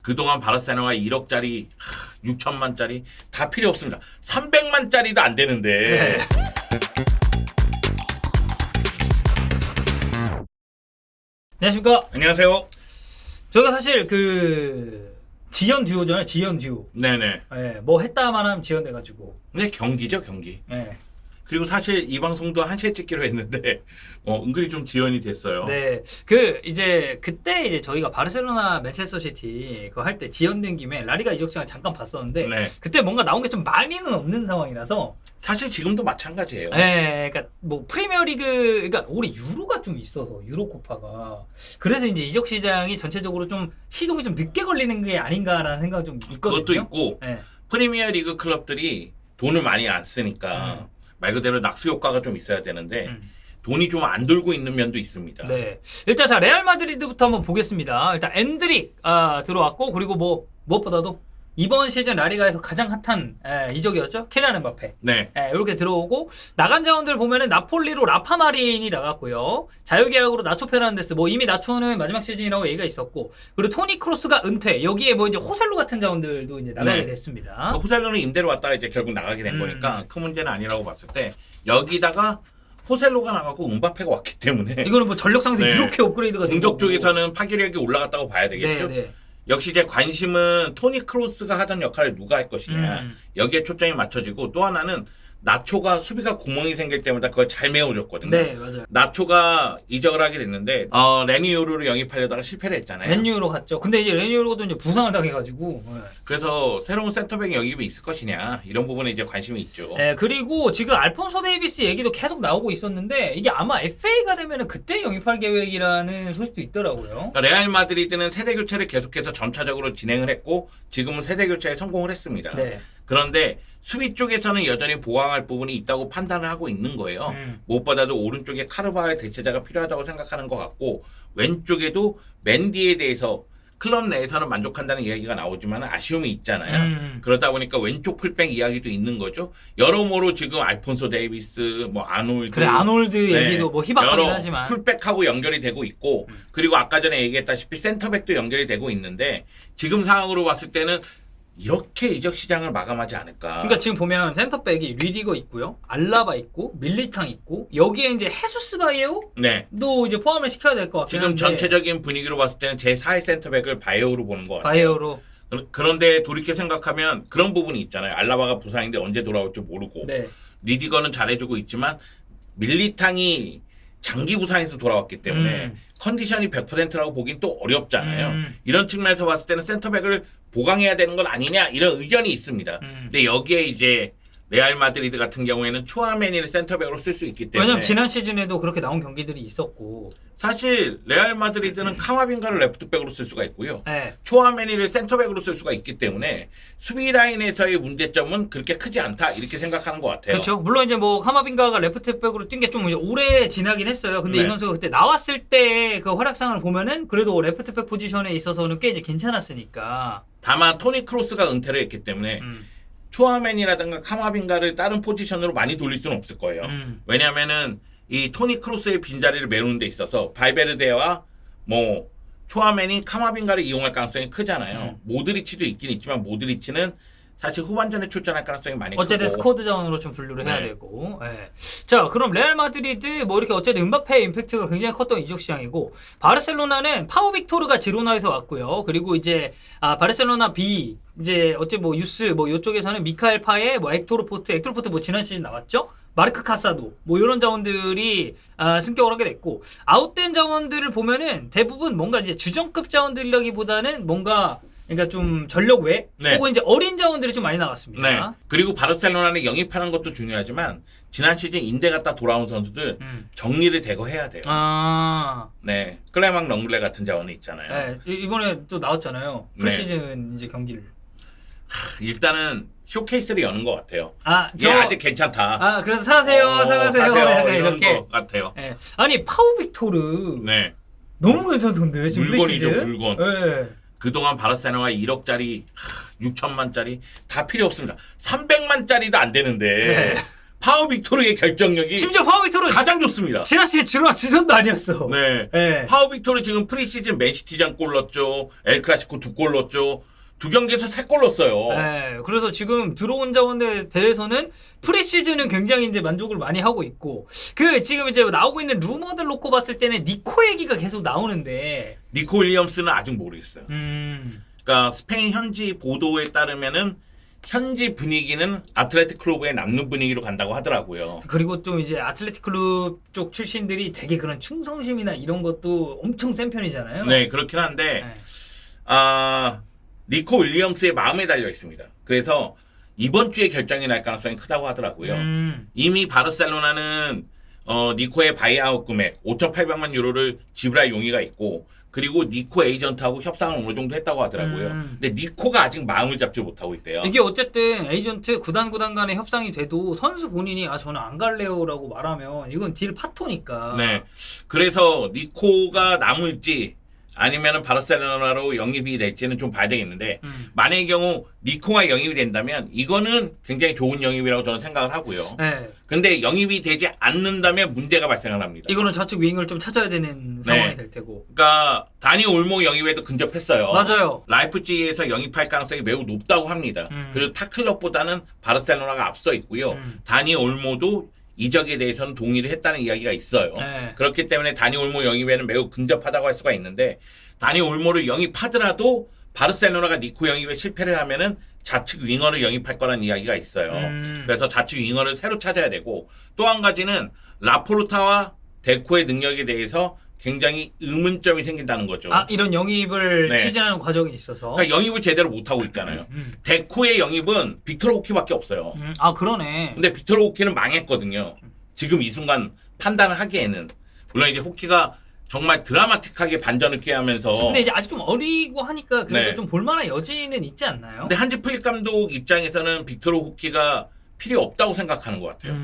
그동안 바르셀로나가 1억짜리, 6천만짜리 다 필요 없습니다. 300만짜리도 안 되는데. 안녕하십니까. 안녕하세요. 저희가 사실 지연 듀오잖아요. 지연 듀오. 네네. 예, 뭐 했다만 하면 지연돼가지고. 네, 경기죠, 경기. 예. 그리고 사실 이 방송도 1시에 찍기로 했는데 은근히 좀 지연이 됐어요. 네. 그때 이제 저희가 바르셀로나 맨체스터 시티 그거 할 때 지연된 김에 라리가 이적 시장을 잠깐 봤었는데 네. 그때 뭔가 나온 게 좀 많이는 없는 상황이라서 사실 지금도 마찬가지예요. 예, 그러니까 뭐 프리미어리그 그러니까 올해 유로가 좀 있어서 유로코파가 그래서 이제 이적 시장이 전체적으로 좀 시동이 좀 늦게 걸리는 게 아닌가라는 생각이 좀 있거든요. 그것도 있고 예. 프리미어리그 클럽들이 돈을 많이 안 쓰니까 말 그대로 낙수 효과가 좀 있어야 되는데 돈이 좀 안 돌고 있는 면도 있습니다. 네. 일단 자 레알 마드리드부터 한번 보겠습니다. 일단 엔드릭 들어왔고 그리고 뭐 무엇보다도 이번 시즌 라리가에서 가장 핫한 이적이었죠. 킬리안 엠바페. 네. 이렇게 들어오고 나간 자원들 보면은 나폴리로 라파 마린이 나갔고요. 자유계약으로 나초 페르난데스 뭐 이미 나초는 마지막 시즌이라고 얘기가 있었고 그리고 토니 크로스가 은퇴. 여기에 뭐 이제 호셀루 같은 자원들도 이제 나가게 네. 됐습니다. 호셀루는 임대로 왔다가 이제 결국 나가게 된 거니까 큰 문제는 아니라고 봤을 때 여기다가 호셀루가 나가고 음바페가 왔기 때문에 이거는 뭐 전력 상승 네. 이렇게 업그레이드가 된 공격 거고. 쪽에서는 파괴력이 올라갔다고 봐야 되겠죠. 네. 역시 이제 관심은 토니 크로스가 하던 역할을 누가 할 것이냐. 여기에 초점이 맞춰지고 또 하나는 나초가 수비가 구멍이 생길 때마다 그걸 잘 메워줬거든요. 네, 맞아요. 나초가 이적을 하게 됐는데 레니오르를 영입하려다가 실패를 했잖아요. 맨유로 갔죠. 근데 이제 레니오르도 이제 부상을 당해가지고. 그래서 새로운 센터백 영입이 있을 것이냐 이런 부분에 이제 관심이 있죠. 네, 그리고 지금 알폰소 데이비스 얘기도 계속 나오고 있었는데 이게 아마 FA가 되면은 그때 영입할 계획이라는 소식도 있더라고요. 그러니까 레알 마드리드는 세대 교체를 계속해서 점차적으로 진행을 했고 지금은 세대 교체에 성공을 했습니다. 네. 그런데 수비 쪽에서는 여전히 보강할 부분이 있다고 판단을 하고 있는 거예요. 무엇보다도 오른쪽에 카르바할 대체자가 필요하다고 생각하는 것 같고 왼쪽에도 맨디에 대해서 클럽 내에서는 만족한다는 이야기가 나오지만 아쉬움이 있잖아요. 그러다 보니까 왼쪽 풀백 이야기도 있는 거죠. 여러모로 지금 알폰소 데이비스, 뭐 아놀드, 그래 아놀드 얘기도 뭐 희박하긴 여러 하지만 풀백하고 연결이 되고 있고 그리고 아까 전에 얘기했다시피 센터백도 연결이 되고 있는데 지금 상황으로 봤을 때는 이렇게 이적 시장을 마감하지 않을까. 그러니까 지금 보면 센터백이 리디거 있고요, 알라바 있고, 밀리탕 있고 여기에 이제 헤수스 바이에오도 네. 이제 포함을 시켜야 될 것 같긴 지금 한데 전체적인 분위기로 봤을 때는 제 4의 센터백을 바이오로 보는 것 같아요. 바이에오로 그런데 돌이켜 생각하면 그런 부분이 있잖아요. 알라바가 부상인데 언제 돌아올지 모르고 네. 리디거는 잘해주고 있지만 밀리탕이 장기 부상에서 돌아왔기 때문에 컨디션이 100%라고 보긴 또 어렵잖아요. 이런 측면에서 봤을 때는 센터백을 보강해야 되는 건 아니냐 이런 의견이 있습니다. 근데 여기에 이제 레알 마드리드 같은 경우에는 추아메니를 센터백으로 쓸 수 있기 때문에 왜냐면 지난 시즌에도 그렇게 나온 경기들이 있었고 사실 레알 마드리드는 카마빈가를 레프트백으로 쓸 수가 있고요. 네. 추아메니를 센터백으로 쓸 수가 있기 때문에 수비 라인에서의 문제점은 그렇게 크지 않다 이렇게 생각하는 것 같아요. 그렇죠. 물론 이제 뭐 카마빈가가 레프트백으로 뛴 게 좀 오래 지나긴 했어요. 근데 네. 이 선수가 그때 나왔을 때 그 활약상을 보면은 그래도 레프트백 포지션에 있어서는 꽤 이제 괜찮았으니까. 다만 토니 크로스가 은퇴를 했기 때문에 추아맨이라든가 카마빈가를 다른 포지션으로 많이 돌릴 수는 없을 거예요. 왜냐하면은 이 토니 크로스의 빈자리를 메우는 데 있어서 발베르데와 뭐 추아맨이 카마빈가를 이용할 가능성이 크잖아요. 모드리치도 있긴 있지만 모드리치는 사실 후반전에 출전할 가능성이 많이 어쨌든 크고 스쿼드 자원으로 좀 분류를 해야 네. 되고. 예. 자, 그럼 레알 마드리드 뭐 이렇게 어쨌든 음바페의 임팩트가 굉장히 컸던 이적 시장이고 바르셀로나는 파우 빅토르가 지로나에서 왔고요. 그리고 이제 바르셀로나 B 이제 어째 뭐 유스 뭐 이쪽에서는 미카엘 파에 뭐 엑토르포트 뭐 지난 시즌 나왔죠. 마르크 카사도 뭐 이런 자원들이 승격을 하게 됐고 아웃된 자원들을 보면은 대부분 뭔가 이제 주전급 자원들이라기보다는 뭔가 그러니까 좀 전력 외 네. 혹은 이제 어린 자원들이 좀 많이 나갔습니다. 네. 그리고 바르셀로나는 영입하는 것도 중요하지만 지난 시즌 인대 갔다 돌아온 선수들 정리를 대거 해야 돼요. 네. 클레망 렁글레 같은 자원이 있잖아요. 네. 이번에 또 나왔잖아요. 네. 프리시즌 이제 경기를. 일단은 쇼케이스를 여는 것 같아요. 얘 아직 괜찮다. 그래서 사세요. 약간 이런 이렇게. 것 같아요. 네. 아니 파우 빅토르 네. 너무 괜찮던데 지금 물건이죠, 프리시즌? 물건. 네. 그동안 바르셀로나가 1억짜리, 6천만짜리 다 필요 없습니다. 300만짜리도 안 되는데. 네. 파워 빅토르의 결정력이 심지어 파워 빅토르 가장 좋습니다. 지난 시즌 지루한 주전도 아니었어. 네. 네. 파워 빅토르 지금 프리시즌 맨시티전 골 넣었죠. 엘 클라시코 2골 넣었죠. 2경기에서 3골 넣었어요. 네, 그래서 지금 들어온 자원에 대해서는 프리시즌은 굉장히 이제 만족을 많이 하고 있고, 그 지금 이제 나오고 있는 루머들 놓고 봤을 때는 니코 얘기가 계속 나오는데, 니코 윌리엄스는 아직 모르겠어요. 그러니까 스페인 현지 보도에 따르면은 현지 분위기는 아틀레틱 클럽에 남는 분위기로 간다고 하더라고요. 그리고 또 이제 아틀레틱 클럽 쪽 출신들이 되게 그런 충성심이나 이런 것도 엄청 센 편이잖아요. 네, 그렇긴 한데 네. 니코 윌리엄스의 마음에 달려 있습니다. 그래서 이번 주에 결정이 날 가능성이 크다고 하더라고요. 이미 바르셀로나는 니코의 바이아웃 금액 5,800만 유로를 지불할 용의가 있고, 그리고 니코 에이전트하고 협상을 어느 정도 했다고 하더라고요. 근데 니코가 아직 마음을 잡지 못하고 있대요. 이게 어쨌든 에이전트 구단 간의 협상이 돼도 선수 본인이 저는 안 갈래요라고 말하면 이건 딜 파토니까. 네. 그래서 니코가 남을지 아니면은 바르셀로나로 영입이 될지는 좀 봐야 되겠는데, 만약의 경우 니코가 영입이 된다면 이거는 굉장히 좋은 영입이라고 저는 생각을 하고요. 네. 근데 영입이 되지 않는다면 문제가 발생을 합니다. 이거는 좌측 윙을 좀 찾아야 되는 상황이 될 테고. 그러니까 다니 올모 영입에도 근접했어요. 맞아요. 라이프치히에서 영입할 가능성이 매우 높다고 합니다. 그리고 타 클럽보다는 바르셀로나가 앞서 있고요. 다니 올모도 이적에 대해서는 동의를 했다는 이야기가 있어요. 네. 그렇기 때문에 다니 올모 영입에는 매우 근접하다고 할 수가 있는데, 다니 올모를 영입하더라도 바르셀로나가 니코 영입에 실패를 하면은 좌측 윙어를 영입할 거라는 이야기가 있어요. 그래서 좌측 윙어를 새로 찾아야 되고, 또 한 가지는 라포르타와 데코의 능력에 대해서 굉장히 의문점이 생긴다는 거죠. 이런 영입을 네. 추진하는 과정에 있어서. 그러니까 영입을 제대로 못하고 있잖아요. 데코의 영입은 빅토르 호키밖에 없어요. 그러네. 근데 빅토르 호키는 망했거든요. 지금 이 순간 판단을 하기에는. 물론 이제 호키가 정말 드라마틱하게 반전을 꾀하면서. 근데 이제 아직 좀 어리고 하니까 그래도 네. 좀 볼만한 여지는 있지 않나요? 근데 한지 플릭 감독 입장에서는 빅토르 호키가 필요 없다고 생각하는 것 같아요.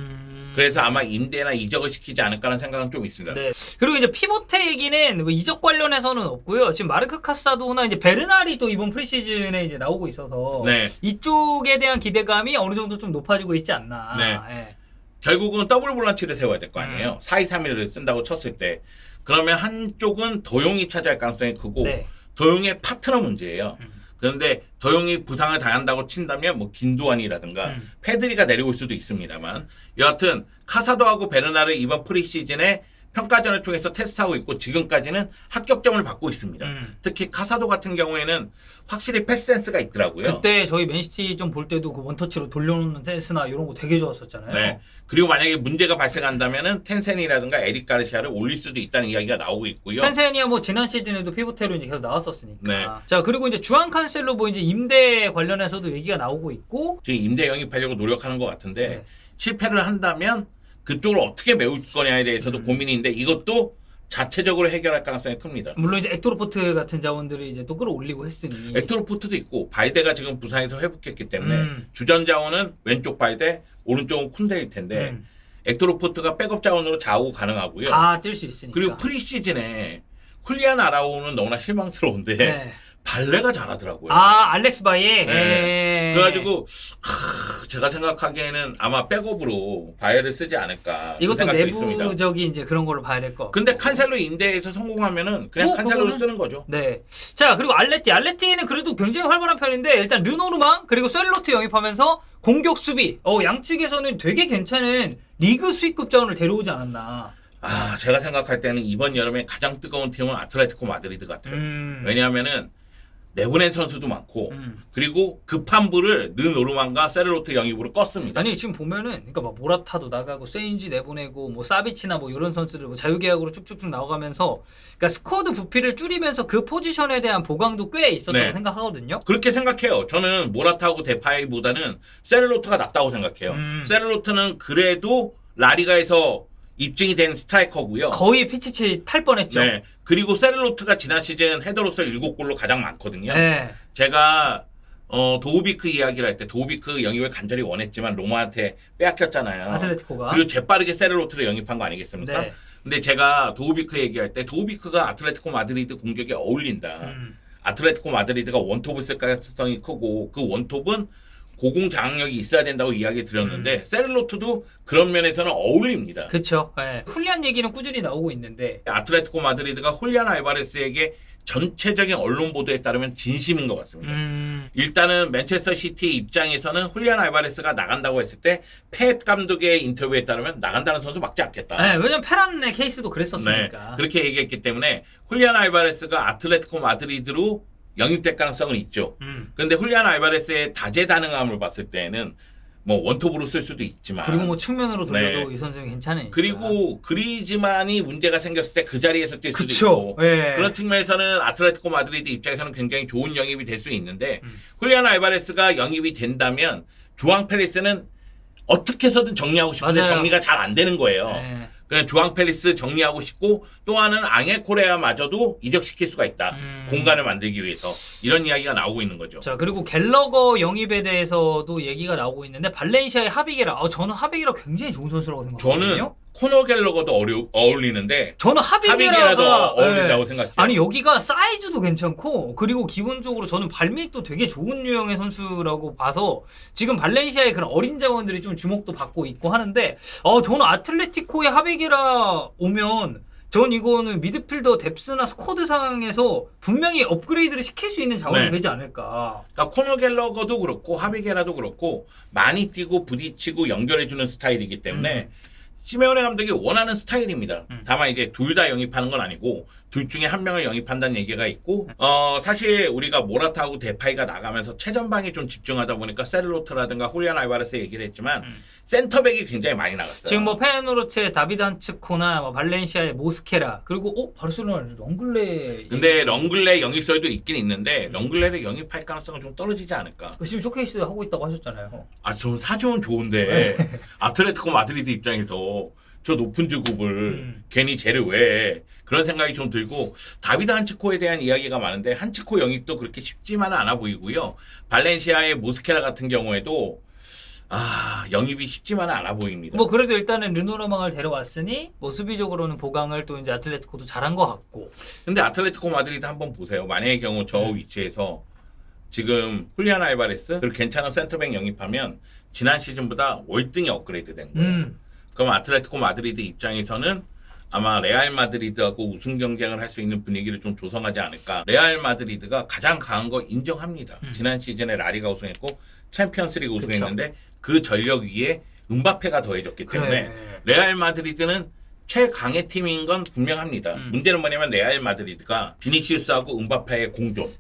그래서 아마 임대나 이적을 시키지 않을까라는 생각은 좀 있습니다. 네. 그리고 이제 피보테 얘기는 뭐 이적 관련해서는 없고요. 지금 마르크 카사도나 이제 베르나리 또 이번 프리시즌에 이제 나오고 있어서 네. 이쪽에 대한 기대감이 어느 정도 좀 높아지고 있지 않나. 네. 예. 결국은 더블 볼란치를 세워야 될 거 아니에요. 4-2-3-1을 쓴다고 쳤을 때. 그러면 한쪽은 도용이 차지할 가능성이 크고, 네. 도용의 파트너 문제예요. 그런데 도용이 부상을 당한다고 친다면 뭐 긴도안이라든가 페드리가 내려올 수도 있습니다만, 여하튼 카사도하고 베르나를 이번 프리시즌에 평가전을 통해서 테스트하고 있고 지금까지는 합격점을 받고 있습니다. 특히 카사도 같은 경우에는 확실히 패스 센스가 있더라고요. 그때 저희 맨시티 좀 볼 때도 그 원터치로 돌려놓는 센스나 이런 거 되게 좋았었잖아요. 네. 그리고 만약에 문제가 발생한다면은 텐센이라든가 에릭 가르시아를 올릴 수도 있다는 이야기가 나오고 있고요. 텐센이야 뭐 지난 시즌에도 피보테로 이제 계속 나왔었으니까. 네. 자, 그리고 이제 주안 칸셀로 뭐 이제 임대 관련해서도 얘기가 나오고 있고. 지금 임대 영입하려고 노력하는 것 같은데, 네. 실패를 한다면 그쪽을 어떻게 메울 거냐에 대해서도 고민인데, 이것도 자체적으로 해결할 가능성이 큽니다. 물론 이제 액토르포트 같은 자원들이 이제 또 끌어올리고 했으니. 액토르포트도 있고 발데가 지금 부상에서 회복했기 때문에 주전 자원은 왼쪽 발데, 오른쪽은 쿤데일 텐데 액토르포트가 백업 자원으로 좌우 가능하고요. 다 뛸 수 있으니까. 그리고 프리시즌에 훌리안 아라우는 너무나 실망스러운데 네. 발레가 잘하더라고요. 알렉스 바이에. 네. 그래가지고 제가 생각하기에는 아마 백업으로 바이를 쓰지 않을까. 이것도 생각도 있습니다. 내부적인 이제 그런 거를 봐야 될 거. 근데 칸셀로 임대에서 성공하면은 그냥 칸셀로를 그거는- 쓰는 거죠. 네. 자, 그리고 알레티는 그래도 굉장히 활발한 편인데 일단 르노르망 그리고 셀로트 영입하면서 공격 수비 양측에서는 되게 괜찮은 리그 수익급 자원을 데려오지 않았나. 제가 생각할 때는 이번 여름에 가장 뜨거운 팀은 아틀레티코 마드리드 같아요. 왜냐하면은 내보낸 선수도 많고 그리고 급한 불을 르노르망과 세르로트 영입으로 껐습니다. 아니 지금 보면은 그러니까 막 모라타도 나가고 세인지 내보내고 뭐 사비치나 뭐 이런 선수들 뭐 자유계약으로 쭉쭉쭉 나가면서 그러니까 스쿼드 부피를 줄이면서 그 포지션에 대한 보강도 꽤 있었다고 네. 생각하거든요. 그렇게 생각해요. 저는 모라타하고 데파이보다는 세르로트가 낫다고 생각해요. 세르로트는 그래도 라리가에서 입증이 된 스트라이커고요. 거의 피치치 탈 뻔했죠. 네. 그리고 세르로트가 지난 시즌 헤더로서 7골로 가장 많거든요. 네. 제가 도우비크 이야기를 할 때 도우비크 영입을 간절히 원했지만 로마한테 빼앗겼잖아요. 아틀레티코가. 그리고 재빠르게 세르로트를 영입한 거 아니겠습니까? 네. 근데 제가 도우비크 얘기할 때 도우비크가 아틀레티코 마드리드 공격에 어울린다. 아틀레티코 마드리드가 원톱을 쓸 가능성이 크고 그 원톱은 고공장악력이 있어야 된다고 이야기 드렸는데 세를로트도 그런 면에서는 어울립니다. 그쵸. 예. 훌리안 얘기는 꾸준히 나오고 있는데 아틀레티코 마드리드가 훌리안 알바레스에게 전체적인 언론 보도에 따르면 진심인 것 같습니다. 일단은 맨체스터 시티 입장에서는 훌리안 알바레스가 나간다고 했을 때 펩 감독의 인터뷰에 따르면 나간다는 선수 막지 않겠다. 네, 왜냐면 페란의 케이스도 그랬었으니까. 네, 그렇게 얘기했기 때문에 훌리안 알바레스가 아틀레티코 마드리드로 영입될 가능성은 있죠. 그런데 훌리안 알바레스의 다재다능함을 봤을 때는 뭐 원톱으로 쓸 수도 있지만 그리고 뭐 측면으로 돌려도 네. 이 선수는 괜찮으니까. 그리고 그리즈만이 문제가 생겼을 때 그 자리에서 뛸 수도 그쵸. 있고 예. 그런 측면에서는 아틀레티코 마드리드 입장에서는 굉장히 좋은 영입이 될 수 있는데 훌리안 알바레스가 영입이 된다면 주앙 펠리스는 어떻게 해서든 정리하고 싶은데 맞아요. 정리가 잘 안 되는 거예요. 예. 그냥 주앙 펠리스 정리하고 싶고 또 하나는 앙헬 코레아마저도 이적시킬 수가 있다. 공간을 만들기 위해서 이런 이야기가 나오고 있는 거죠. 자, 그리고 갤러거 영입에 대해서도 얘기가 나오고 있는데 발렌시아의 하비게라. 저는 하비게라 굉장히 좋은 선수라고 생각하거든요. 저는 코너 갤러거도 어울리는데 저는 하비게라도 하비게라가 어울린다고 예. 생각해요. 아니 여기가 사이즈도 괜찮고 그리고 기본적으로 저는 발밑도 되게 좋은 유형의 선수라고 봐서 지금 발렌시아의 그런 어린 자원들이 좀 주목도 받고 있고 하는데 저는 아틀레티코의 하비게라 오면 전 이거는 미드필더 뎁스나 스쿼드 상황에서 분명히 업그레이드를 시킬 수 있는 자원이 네. 되지 않을까. 그러니까 코너 갤러거도 그렇고 하비게라도 그렇고 많이 뛰고 부딪히고 연결해주는 스타일이기 때문에 시메오네 감독이 원하는 스타일입니다. 다만 이제 둘 다 영입하는 건 아니고 둘 중에 한 명을 영입한다는 얘기가 있고 사실 우리가 모라타하고 데파이가 나가면서 최전방에 좀 집중하다 보니까 세르로트라든가 훌리안 알바레스 얘기를 했지만 센터백이 굉장히 많이 나갔어요. 지금 뭐 페노르트의 다비드 한츠코나 뭐 발렌시아의 모스케라 그리고 바르셀로나 렁글레. 근데 렁글레 영입설도 있긴 있는데 렁글레를 영입할 가능성은 좀 떨어지지 않을까. 지금 쇼케이스 하고 있다고 하셨잖아요. 전 사정은 좋은데 아틀레티코 마드리드 입장에서 저 높은 주급을 괜히 쟤를 왜 그런 생각이 좀 들고 다비드 한치코에 대한 이야기가 많은데 한치코 영입도 그렇게 쉽지만은 않아 보이고요. 발렌시아의 모스케라 같은 경우에도 영입이 쉽지만은 않아 보입니다. 뭐 그래도 일단은 르노르망을 데려왔으니 뭐 수비적으로는 보강을 또 이제 아틀레티코도 잘한 것 같고. 근데 아틀레티코 마드리드 한번 보세요. 만약의 경우 저 위치에서 지금 훌리안 알바레스 그리고 괜찮은 센터백 영입하면 지난 시즌보다 월등히 업그레이드 된 거예요. 그럼 아틀레티코 마드리드 입장에서는 아마 레알 마드리드하고 우승 경쟁을 할 수 있는 분위기를 좀 조성하지 않을까. 레알 마드리드가 가장 강한 거 인정합니다. 지난 시즌에 라리가 우승했고 챔피언스리그 우승했는데 그 전력 위에 음바페가 더해졌기 때문에 레알 마드리드는 최강의 팀인 건 분명합니다. 문제는 뭐냐면 레알 마드리드가 비니시우스하고 음바페의 공존,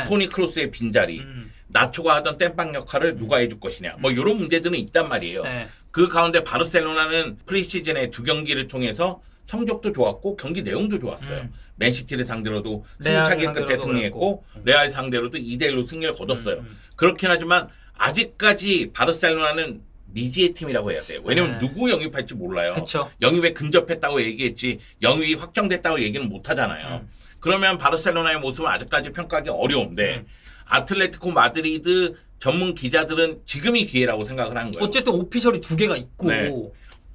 토니 크로스의 빈자리, 나초가 하던 땜빵 역할을 누가 해줄 것이냐 뭐 이런 문제들은 있단 말이에요. 그 가운데 바르셀로나는 프리시즌의 2경기를 통해서 성적도 좋았고 경기 내용도 좋았어요. 맨시티를 상대로도 승차기 끝에 승리했고 레알 상대로도 2대1로 승리를 거뒀어요. 그렇긴 하지만 아직까지 바르셀로나는 미지의 팀이라고 해야 돼요. 왜냐면 누구 영입할지 몰라요. 그쵸. 영입에 근접했다고 얘기했지 영입이 확정됐다고 얘기는 못 하잖아요. 그러면 바르셀로나의 모습은 아직까지 평가하기 어려운데 아틀레티코 마드리드 전문 기자들은 지금이 기회라고 생각을 하는 거예요. 어쨌든 오피셜이 2개가 있고. 네.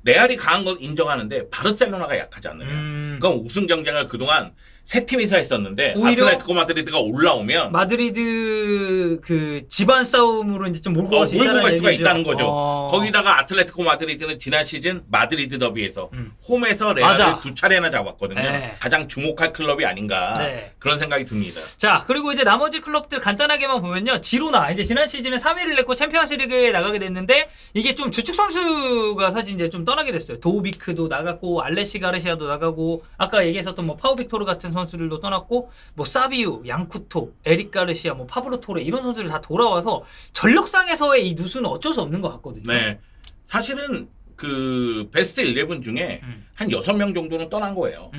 레알이 강한 건 인정하는데 바르셀로나가 약하지 않느냐. 그럼 우승 경쟁을 그동안 세 팀이서 했었는데 아틀레티코 마드리드가 올라오면 마드리드 그 집안 싸움으로 이제 좀 몰고 갈 수 있다는 몰고 갈 수가 얘기죠. 있다는 거죠. 거기다가 아틀레티코 마드리드는 지난 시즌 마드리드 더비에서 홈에서 레알을 맞아. 2차례나 잡았거든요. 네. 가장 주목할 클럽이 아닌가 네. 그런 생각이 듭니다. 자, 그리고 이제 나머지 클럽들 간단하게만 보면요. 지로나 이제 지난 시즌에 3위를 냈고 챔피언스리그에 나가게 됐는데 이게 좀 주축 선수가 사실 이제 좀 떠나게 됐어요. 도우비크도 나갔고 알레시 가르시아도 나가고 아까 얘기했었던 뭐 파우 빅토르 같은 선수들도 떠났고 뭐 사비우, 양쿠토, 에릭 가르시아, 뭐 파브로 토레 이런 선수들이 다 돌아와서 전력상에서의 이 누수는 어쩔 수 없는 것 같거든요. 네. 사실은 그 베스트 11 중에 한 6명 정도는 떠난 거예요.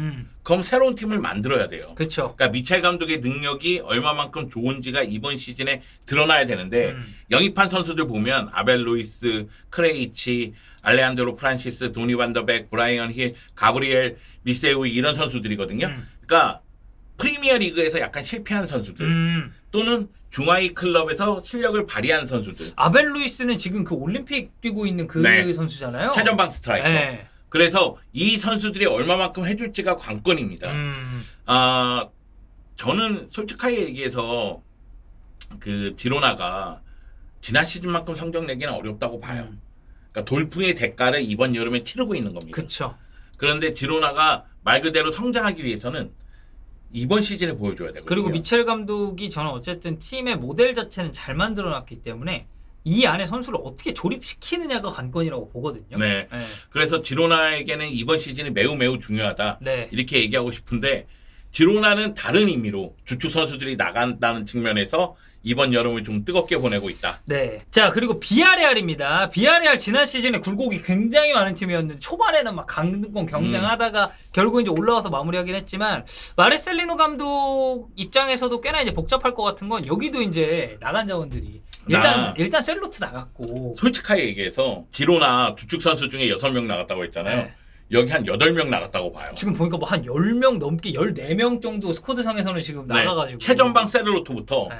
그럼 새로운 팀을 만들어야 돼요. 그렇죠. 그러니까 미첼 감독의 능력이 얼마만큼 좋은지가 이번 시즌에 드러나야 되는데 영입한 선수들 보면 아벨 루이스, 크레이치, 알레한드로 프란시스, 도니 반더백, 브라이언 힐, 가브리엘 미세우 이런 선수들이거든요. 그러니까 프리미어 리그에서 약간 실패한 선수들 또는 중하위 클럽에서 실력을 발휘한 선수들. 아벨 루이스는 지금 그 올림픽 뛰고 있는 그 선수잖아요. 최전방 스트라이커. 네. 그래서 이 선수들이 얼마만큼 해줄지가 관건입니다. 저는 솔직하게 얘기해서 그 지로나가 지난 시즌만큼 성적 내기는 어렵다고 봐요. 그러니까 돌풍의 대가를 이번 여름에 치르고 있는 겁니다. 그렇죠. 그런데 지로나가 말 그대로 성장하기 위해서는 이번 시즌에 보여줘야 되거든요. 그리고 미첼 감독이 저는 어쨌든 팀의 모델 자체는 잘 만들어놨기 때문에 이 안에 선수를 어떻게 조립시키느냐가 관건이라고 보거든요. 네. 그래서 지로나에게는 이번 시즌이 매우 매우 중요하다. 네. 이렇게 얘기하고 싶은데 지로나는 다른 의미로 주축 선수들이 나간다는 측면에서 이번 여름을 좀 뜨겁게 보내고 있다. 네. 자, 그리고 비아레알입니다. 비아레알 지난 시즌에 굴곡이 굉장히 많은 팀이었는데 초반에는 막 강등권 경쟁하다가 결국 이제 올라와서 마무리하긴 했지만 마르셀리노 감독 입장에서도 꽤나 이제 복잡할 것 같은 건 여기도 이제 나간 자원들이 일단 셀로트 나갔고 솔직하게 얘기해서 지로나 주축 선수 중에 6명 나갔다고 했잖아요. 네. 여기 한 8명 나갔다고 봐요. 지금 보니까 뭐 한 10명 넘게 14명 정도 스쿼드상에서는 지금 나가가지고 최전방 세르로트부터 네.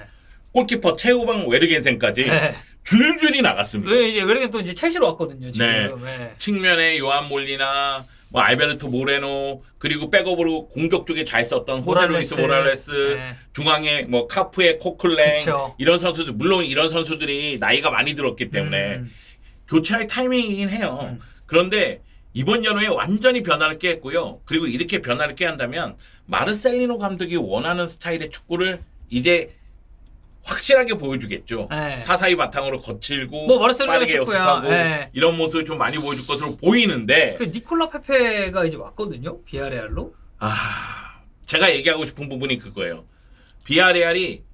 골키퍼 최후방 웨르겐센까지 네. 줄줄이 나갔습니다. 왜 이제 웨르겐 또 이제 첼시로 왔거든요. 지금. 네. 네. 측면에 요한 몰리나, 뭐 알베르토 모레노, 그리고 백업으로 공격 쪽에 잘 썼던 호세 루이스 모랄레스, 네. 중앙에 뭐 카프에 코클랭 그쵸. 이런 선수들, 물론 이런 선수들이 나이가 많이 들었기 때문에 교체할 타이밍이긴 해요. 그런데 이번 여름에 완전히 변화를 꾀했고요. 그리고 이렇게 변화를 꾀한다면 마르셀리노 감독이 원하는 스타일의 축구를 이제 확실하게 보여주겠죠. 네. 사사이 바탕으로 거칠고 뭐 마르셀로나 빠르게 축구야. 연습하고 네. 이런 모습을 좀 많이 보여줄 것으로 보이는데 그 니콜라 페페가 이제 왔거든요. 비아레알로. 제가 얘기하고 싶은 부분이 그거예요. 비아레알이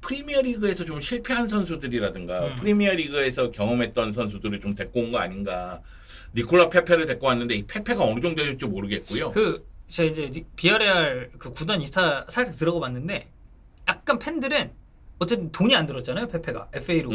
프리미어리그에서 좀 실패한 선수들이라든가 프리미어리그에서 경험했던 선수들을 좀 데리고 온 거 아닌가. 니콜라 페페를 데리고 왔는데 이 페페가 어느 정도 될지 모르겠고요. 제가 이제 비아레알 그 구단 인스타 살짝 들어가 봤는데 약간 팬들은 어쨌든 돈이 안 들었잖아요. 페페가 FA로.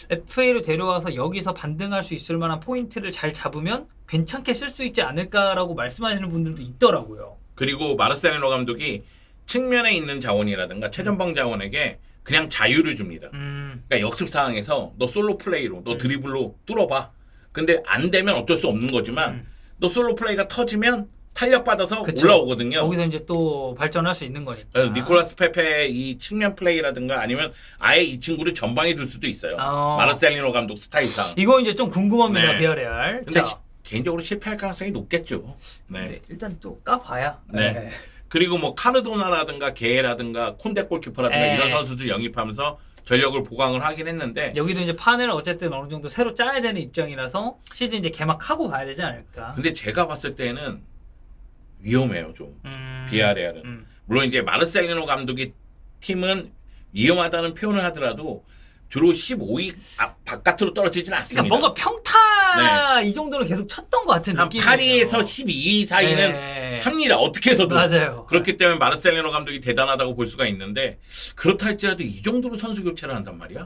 FA로 데려와서 여기서 반등할 수 있을 만한 포인트를 잘 잡으면 괜찮게 쓸 수 있지 않을까라고 말씀하시는 분들도 있더라고요. 그리고 마르셀리노 감독이 측면에 있는 자원이라든가 최전방 자원에게 그냥 자유를 줍니다. 그러니까 역습 상황에서 너 솔로 플레이로, 너 드리블로 뚫어봐. 근데 안 되면 어쩔 수 없는 거지만 너 솔로 플레이가 터지면 탄력 받아서 그쵸. 올라오거든요. 거기서 이제 또 발전할 수 있는 거니까. 니콜라스 페페의 이 측면 플레이라든가 아니면 아예 이 친구를 전방에 둘 수도 있어요. 마르셀리노 감독 스타일상. 이거 이제 좀 궁금합니다. 네. 비아레알. 근데 자, 개인적으로 실패할 가능성이 높겠죠. 네. 네, 일단 또 까봐야. 네. 그리고 뭐 카르도나라든가 게라든가 콘데 골키퍼라든가 네. 이런 선수들 영입하면서 전력을 보강을 하긴 했는데 여기도 이제 판을 어쨌든 어느 정도 새로 짜야 되는 입장이라서 시즌 이제 개막하고 봐야 되지 않을까. 근데 제가 봤을 때는 위험해요 좀 비아레알은. 물론 이제 마르셀리노 감독의 팀은 위험하다는 표현을 하더라도 주로 15위 바깥으로 떨어지지는 않습니다. 그러니까 뭔가 평타 이 정도는 계속 쳤던 것 같은 한 느낌이 8위에서 12위 사이는 합니다. 어떻게 해서도. 맞아요. 그렇기 때문에 마르셀리노 감독이 대단하다고 볼 수가 있는데 그렇다 할지라도 이 정도로 선수 교체를 한단 말이야.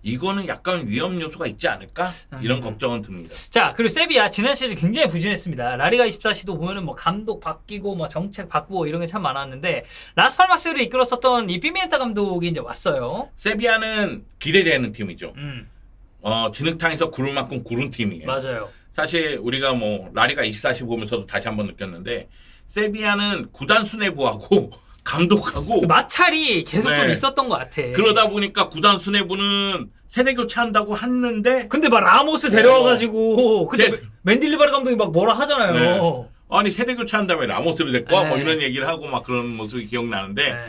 이거는 약간 위험 요소가 있지 않을까? 이런 걱정은 듭니다. 자, 그리고 세비야 지난 시즌 굉장히 부진했습니다. 라리가 24시도 보면은 뭐 감독 바뀌고 뭐 정책 바꾸고 이런 게 참 많았는데 라스팔마스를 이끌었었던 이 피미엔타 감독이 이제 왔어요. 세비야는 기대되는 팀이죠. 진흙탕에서 구를 만큼 구른 팀이에요. 맞아요. 사실 우리가 뭐 라리가 24시 보면서도 다시 한번 느꼈는데 세비야는 구단 수뇌부하고 감독하고 그 마찰이 계속 좀 네. 있었던 것 같아. 그러다 보니까 구단 수뇌부는 세대 교체한다고 했는데 근데 막 라모스 데려와가지고 근데 네. 맨딜리바르 감독이 막 뭐라 하잖아요. 네. 아니 세대 교체한 다음에 라모스를 데리고 와? 뭐 네. 이런 얘기를 하고 막 그런 모습이 기억나는데 네.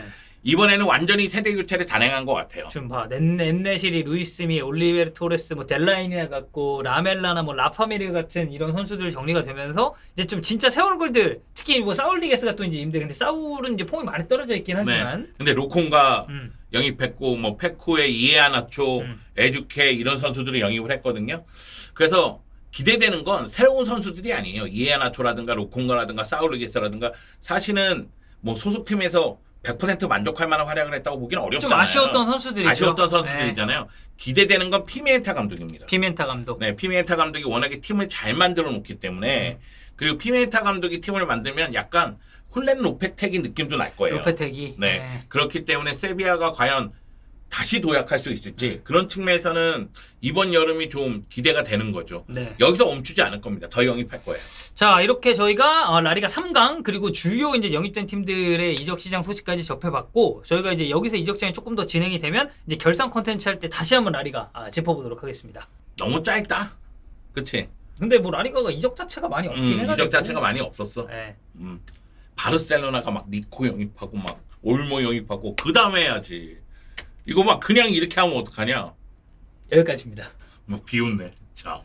이번에는 완전히 세대 교체를 단행한 것 같아요. 좀 봐. 넷네시리, 루이스미, 올리베르 토레스, 뭐 델라이니아 같고 라멜라나 뭐 라파미르 같은 이런 선수들 정리가 되면서 이제 좀 진짜 새 얼굴들 특히 뭐 사울 리게스가 또 이제 임대 근데 사울은 이제 폼이 많이 떨어져 있긴 하지만 네. 근데 로콘가 영입했고 뭐 페코에 이에아나초, 에주케 이런 선수들을 영입을 했거든요. 그래서 기대되는 건 새로운 선수들이 아니에요. 이에아나초라든가 로콘가라든가 사울 리게스라든가 사실은 뭐 소속팀에서 100% 만족할 만한 활약을 했다고 보기는 어렵잖아요. 좀 아쉬웠던 선수들이죠. 아쉬웠던 선수들이잖아요. 네. 기대되는 건 피미엔타 감독입니다. 피멘타 감독. 네, 피미엔타 감독이 워낙에 팀을 잘 만들어 놓기 때문에 그리고 피미엔타 감독이 팀을 만들면 약간 훌렌 로페텍의 느낌도 날 거예요. 로페텍이. 네. 그렇기 때문에 세비야가 과연 다시 도약할 수 있을지 그런 측면에서는 이번 여름이 좀 기대가 되는 거죠. 네. 여기서 멈추지 않을 겁니다. 더 영입할 거예요. 자, 이렇게 저희가 라리가 3강 그리고 주요 이제 영입된 팀들의 이적 시장 소식까지 접해봤고, 저희가 이제 여기서 이적 시장이 조금 더 진행이 되면 이제 결산 콘텐츠 할 때 다시 한번 라리가 짚어보도록 하겠습니다. 너무 짧다. 그치? 근데 뭐 라리가가 이적 자체가 많이 없긴 해가지고. 이적 자체가 많이 없었어. 네. 바르셀로나가 막 니코 영입하고 막 올모 영입하고 그 다음에 해야지. 이거 막 그냥 이렇게 하면 어떡하냐? 여기까지입니다. 막 비웃네. 참.